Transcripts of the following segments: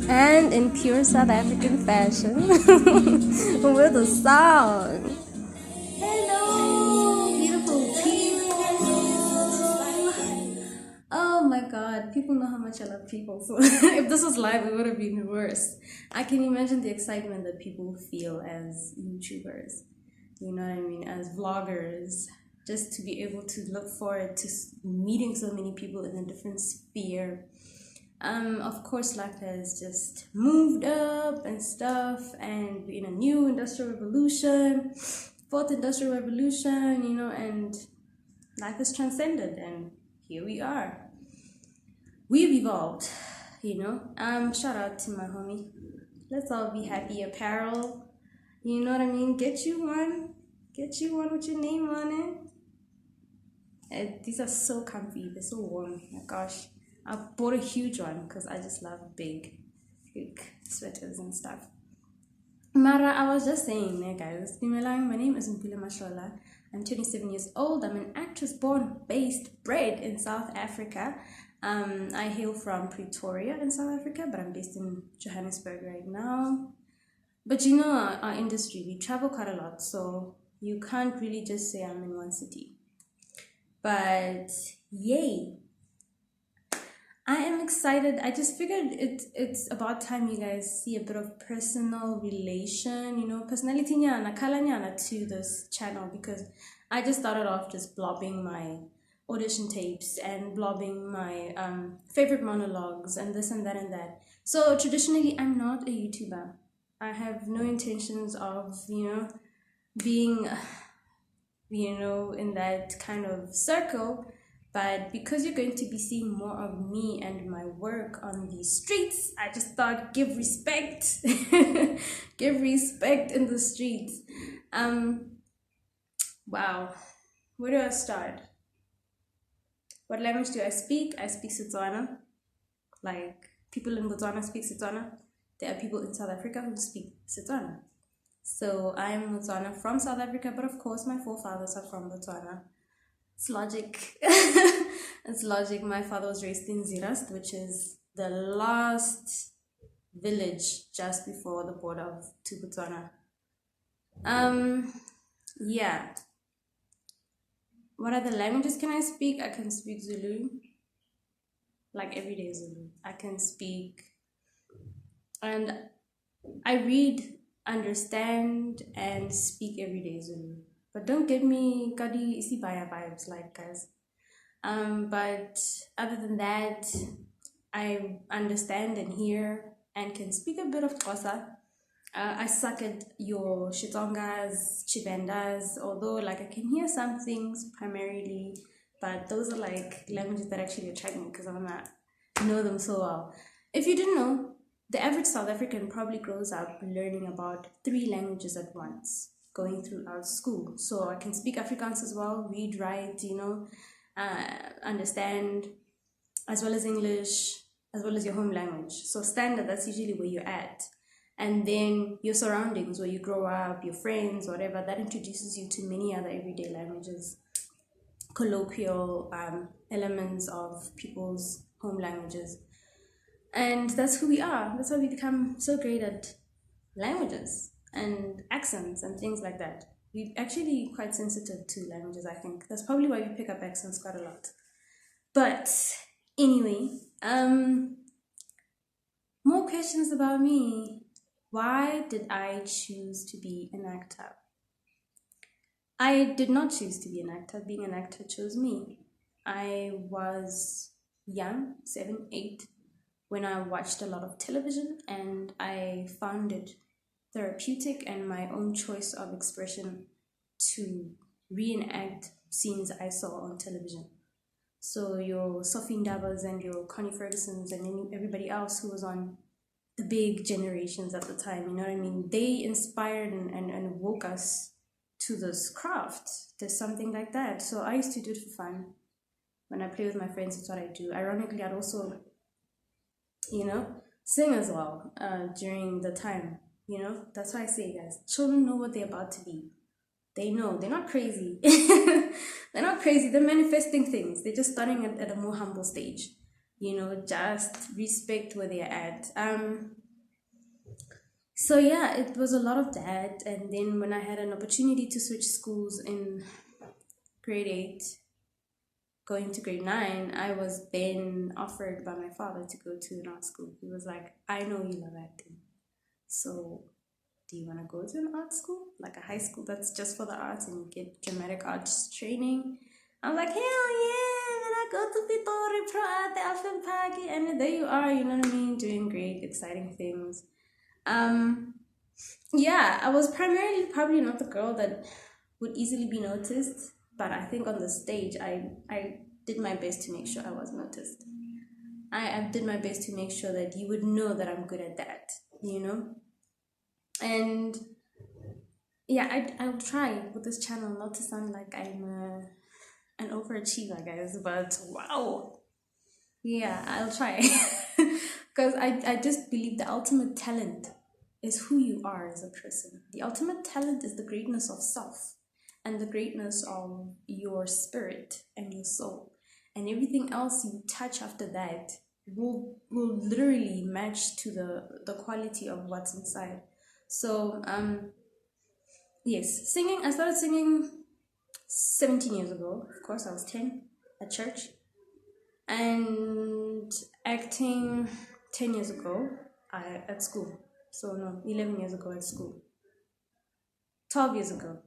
And in pure South African fashion, with a song. Hello, beautiful people. Oh my god, people know how much I love people. So if this was live, it would have been worse. I can imagine the excitement that people feel as YouTubers. You know what I mean? As vloggers. Just to be able to look forward to meeting so many people in a different sphere. Of course, life has just moved up and stuff, and we're in a new industrial revolution, fourth industrial revolution, and life has transcended, and here we are. We've evolved, Shout out to my homie. Let's all be happy apparel. You know what I mean? Get you one with your name on it. These are so comfy. They're so warm. My gosh. I bought a huge one because I just love big sweaters and stuff. Mara, I was just saying, guys, my name is Mpule Matlhola. I'm 27 years old. I'm an actress born, based, bred in South Africa. I hail from Pretoria in South Africa, but I'm based in Johannesburg right now. But our industry, we travel quite a lot, so you can't really just say I'm in one city. But yay! I am excited. I just figured it's about time you guys see a bit of personal relation, personality nyana, kala nyana to this channel, because I just started off just blobbing my audition tapes and blobbing my favorite monologues and this and that and that. So traditionally, I'm not a YouTuber. I have no intentions of, being, in that kind of circle. But because you're going to be seeing more of me and my work on the streets, I just thought give respect. Give respect in the streets. Wow. Where do I start? What language do I speak? I speak Setswana. Like, people in Botswana speak Setswana. There are people in South Africa who speak Setswana. So I'm Botswana from South Africa, but of course my forefathers are from Botswana. It's logic. It's logic. My father was raised in Zirast, which is the last village just before the border to Botswana. Yeah. What other languages can I speak? I can speak Zulu. Like everyday Zulu. I can speak, and I read, understand, and speak everyday Zulu. But don't give me Kadi Isibaya vibes, like, guys. But other than that, I understand and hear and can speak a bit of Xhosa. I suck at your Shitongas, Chivendas, although like I can hear some things primarily, but those are like languages that actually attract me because I don't know them so well. If you didn't know, the average South African probably grows up learning about 3 languages at once, going throughout school. So I can speak Afrikaans as well, read, write, understand, as well as English, as well as your home language. So standard, that's usually where you're at. And then your surroundings, where you grow up, your friends, whatever, that introduces you to many other everyday languages, colloquial elements of people's home languages. And that's who we are. That's how we become so great at languages and accents and things like that. We're actually quite sensitive to languages, I think. That's probably why we pick up accents quite a lot. But anyway, more questions about me. Why did I choose to be an actor? I did not choose to be an actor. Being an actor chose me. I was young, 7, 8, when I watched a lot of television, and I found it therapeutic and my own choice of expression to reenact scenes I saw on television. So your Sophie Ndabas and your Connie Fergusons and everybody else who was on the big generations at the time, you know what I mean? They inspired and woke us to this craft. There's something like that. So I used to do it for fun. When I play with my friends, it's what I do. Ironically, I'd also, sing as well during the time, That's why I say, guys, children know what they're about to be. They know. They're not crazy. They're not crazy. They're manifesting things. They're just starting at a more humble stage. just respect where they're at. So yeah, it was a lot of that. And then when I had an opportunity to switch schools in grade 8, going to grade 9, I was then offered by my father to go to an art school. He was like, I know you love acting. So do you want to go to an art school? Like a high school that's just for the arts and you get dramatic arts training? I'm like, hell yeah. And then I go to Pitori Pro Arte Alphen Party. And there you are, you know what I mean? Doing great, exciting things. Yeah, I was primarily probably not the girl that would easily be noticed, but I think on the stage, I did my best to make sure I was noticed. I did my best to make sure that you would know that I'm good at that, you know? And yeah, I'll try with this channel not to sound like I'm an overachiever, guys, but wow. Yeah, I'll try. Because I just believe the ultimate talent is who you are as a person. The ultimate talent is the greatness of self and the greatness of your spirit and your soul. And everything else you touch after that will literally match to the quality of what's inside. So yes, singing. I started singing 17 years ago. Of course, I was 10 at church, and acting 10 years ago at school. So no, 11 years ago at school. 12 years ago.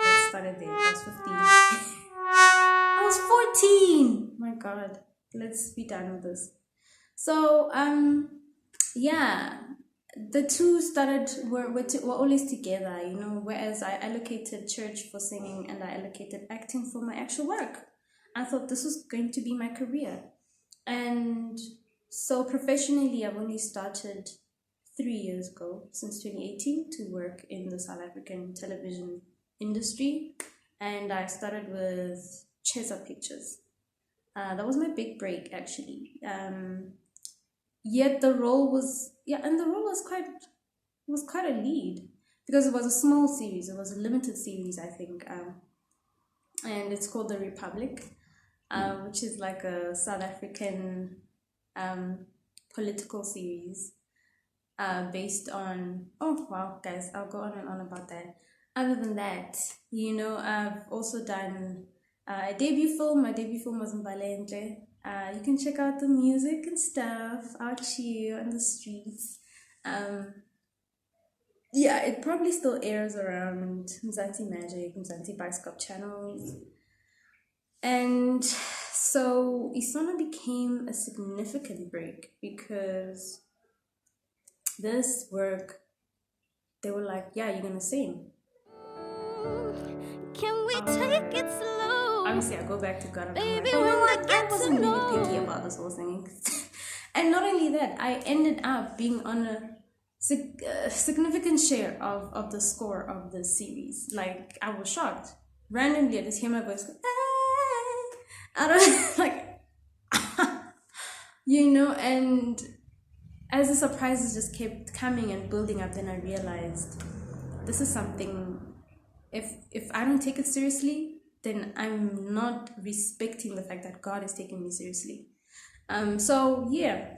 I started there. I was 15. I was 14. My God. Let's be done with this. So yeah, the two were always together, whereas I allocated church for singing and I allocated acting for my actual work. I thought this was going to be my career. And so professionally, I've only started 3 years ago, since 2018, to work in the South African television industry. And I started with Chesa Pictures. That was my big break, actually. Yet the role was quite a lead, because it was a small series. It was a limited series, I think, and it's called The Republic, which is like a South African political series based on. Oh wow, guys, I'll go on and on about that. Other than that, I've also done a debut film. My debut film was Mpule. You can check out the music and stuff out here on the streets. Yeah, it probably still airs around Mzansi Magic, Mzansi Bioscope channels. And so Isona became a significant break because this work, they were like, yeah, you're gonna sing. Can we take it slow? Obviously, I go back to God and I'm like, I wasn't really picky about this whole singing. And not only that, I ended up being on a significant share of the score of the series. Like, I was shocked. Randomly, I just hear my voice go, I don't like, and as the surprises just kept coming and building up, then I realized this is something, if I don't take it seriously, then I'm not respecting the fact that God is taking me seriously. So yeah,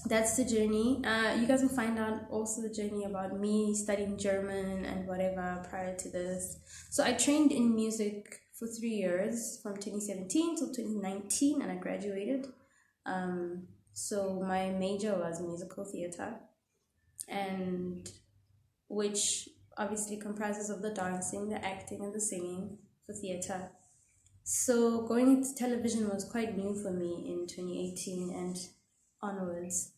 that's the journey. You guys will find out also the journey about me studying German and whatever prior to this. So I trained in music for 3 years, from 2017 till 2019, and I graduated. So my major was musical theater, and which obviously comprises of the dancing, the acting, and the singing for theater. So going into television was quite new for me in 2018 and onwards,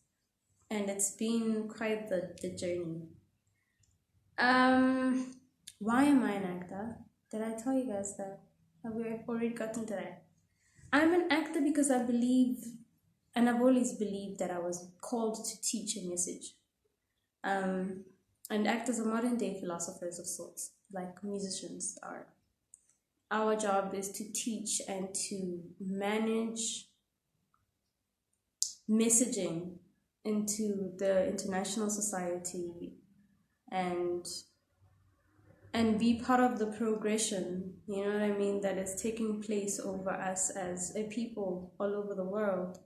and it's been quite the journey. Why am I an actor? Did I tell you guys that? Have we already gotten to that? I'm an actor because I believe, and I've always believed, that I was called to teach a message. And actors are modern day philosophers of sorts, like musicians are. Our job is to teach and to manage messaging into the international society, and be part of the progression, you know what I mean, that is taking place over us as a people all over the world.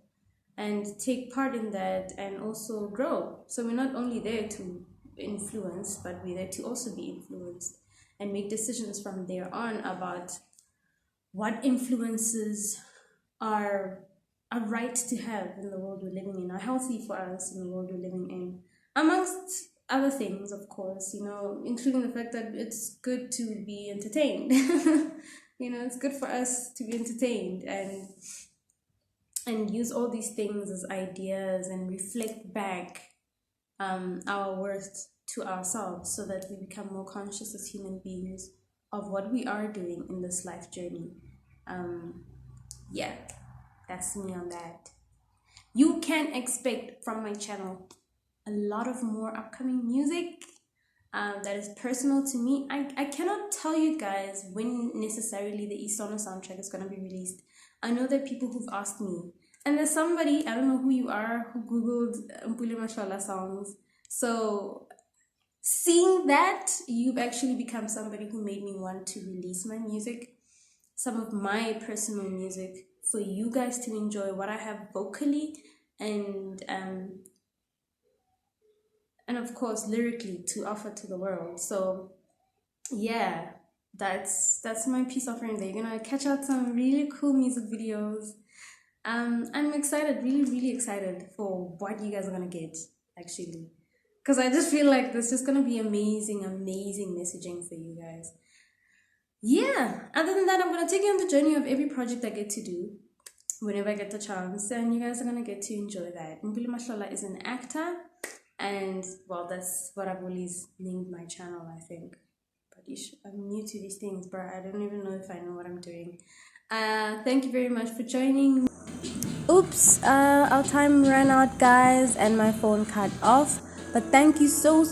and take part in that and also grow. So we're not only there to influence, but we're there to also be influenced and make decisions from there on about what influences are right to have in the world we're living in, are healthy for us in the world we're living in, amongst other things, of course, including the fact that it's good to be entertained. It's good for us to be entertained and use all these things as ideas and reflect back our worth to ourselves so that we become more conscious as human beings of what we are doing in this life journey. Yeah, that's me on that. You can expect from my channel a lot of more upcoming music that is personal to me. I cannot tell you guys when necessarily the Isono soundtrack is going to be released. I know there are people who've asked me, and there's somebody, I don't know who you are, who googled Mpule Matlhola songs. So seeing that, you've actually become somebody who made me want to release my music, some of my personal music, for you guys to enjoy what I have vocally and of course lyrically to offer to the world. So yeah, that's my peace offering there. You're gonna catch out some really cool music videos. I'm excited, really excited for what you guys are gonna get, actually, because I just feel like this is gonna be amazing messaging for you guys. Yeah, other than that, I'm gonna take you on the journey of every project I get to do whenever I get the chance, and you guys are gonna get to enjoy that. Mpule Matlhola is an actor, and well, that's what I've always named my channel, I think. But I'm new to these things, bro. I don't even know if I know what I'm doing. Thank you very much for joining. Oops, our time ran out, guys, and my phone cut off. But thank you so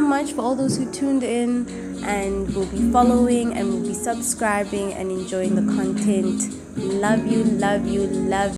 much for all those who tuned in and will be following and will be subscribing and enjoying the content. Love you.